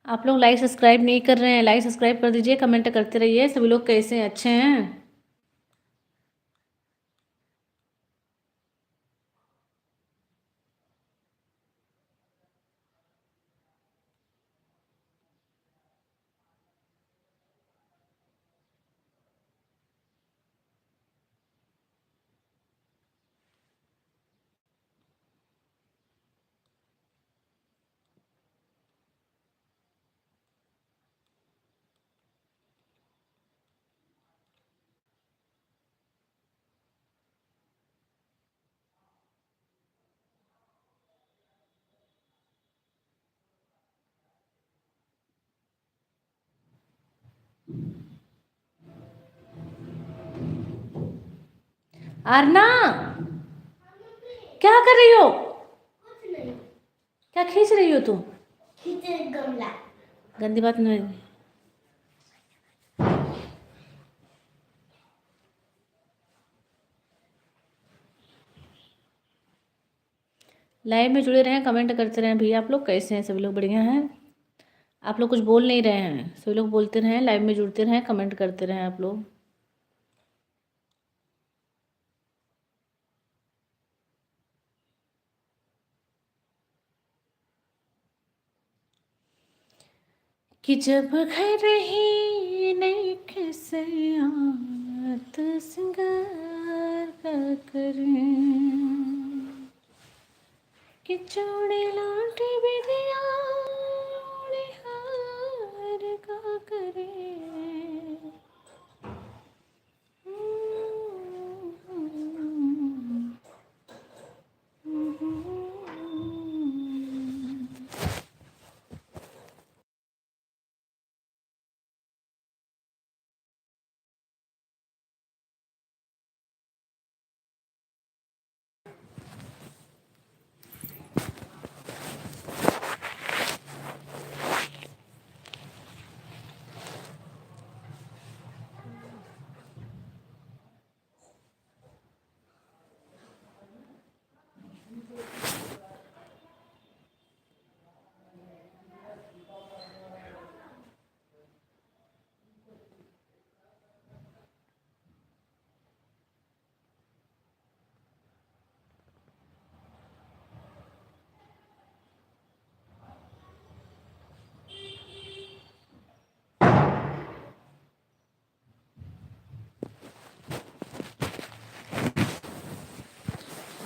आप लोग लाइक सब्सक्राइब नहीं कर रहे हैं, लाइक सब्सक्राइब कर दीजिए, कमेंट करते रहिए। सभी लोग कैसे हैं? अच्छे हैं? आरना, क्या कर रही हो? क्या खींच रही हो तुम? गमला। गंदी बात नहीं। लाइव में जुड़े रहें, कमेंट करते रहें। भैया आप लोग कैसे हैं? सभी लोग बढ़िया हैं? आप लोग कुछ बोल नहीं रहे हैं, सभी लोग बोलते रहें। लाइव में जुड़ते रहें, कमेंट करते रहें आप लोग। कि जब घर ही नहीं कैसे आत सिंगार का करें, कि चूड़ी लाटे बिदिया हार का करें।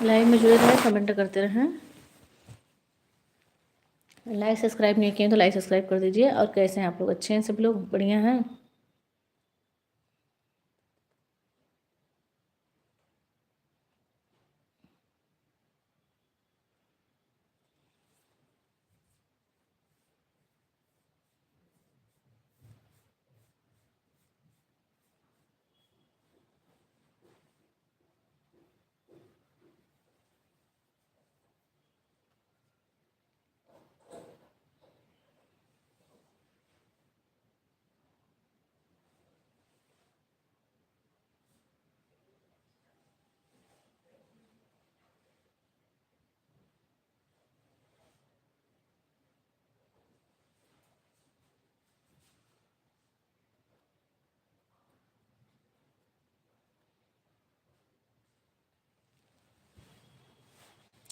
लाइव में जुड़े रहें, कमेंट करते रहें। लाइक सब्सक्राइब नहीं किए तो लाइक सब्सक्राइब कर दीजिए। और कैसे हैं आप लोग? अच्छे हैं सब लोग? बढ़िया हैं?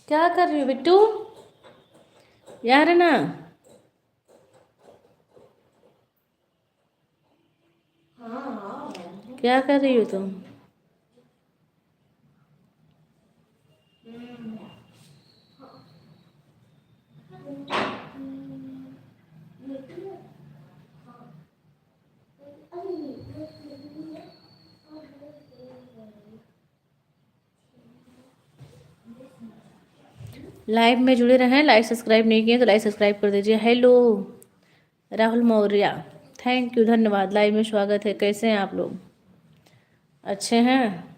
क्या कर रही हो बिट्टू? यार है ना, क्या कर रही हो तुम? लाइव में जुड़े रहें, लाइक सब्सक्राइब नहीं किए तो लाइक सब्सक्राइब कर दीजिए। Hello Rahul Maurya, thank you, धन्यवाद। लाइव में स्वागत है। कैसे हैं आप लोग? अच्छे हैं?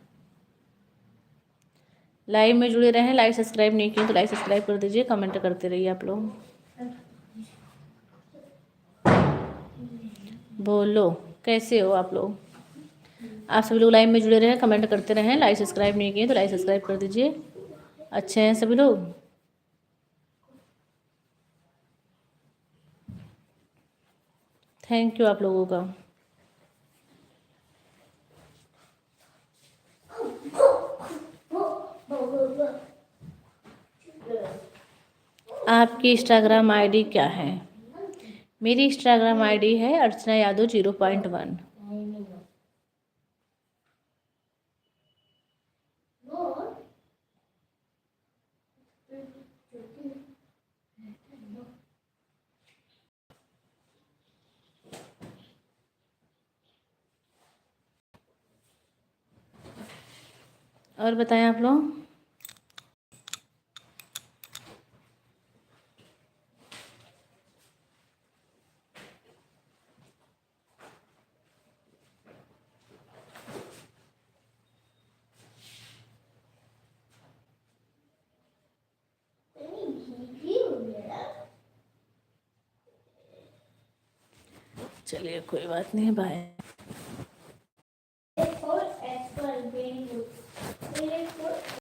लाइव में जुड़े रहें, लाइक सब्सक्राइब नहीं किए तो लाइक सब्सक्राइब कर दीजिए। कमेंट करते रहिए आप लोग। बोलो कैसे हो आप लोग? आप सभी लोग लाइव में जुड़े रहें, कमेंट करते रहें। लाइक सब्सक्राइब नहीं किए तो लाइक सब्सक्राइब कर दीजिए। अच्छे हैं सभी लोग? थैंक यू आप लोगों का। आपकी इंस्टाग्राम आईडी क्या है? मेरी इंस्टाग्राम आईडी है अर्चना यादव 0.1। और बताएं आप लोग। चलिए कोई बात नहीं, बाय।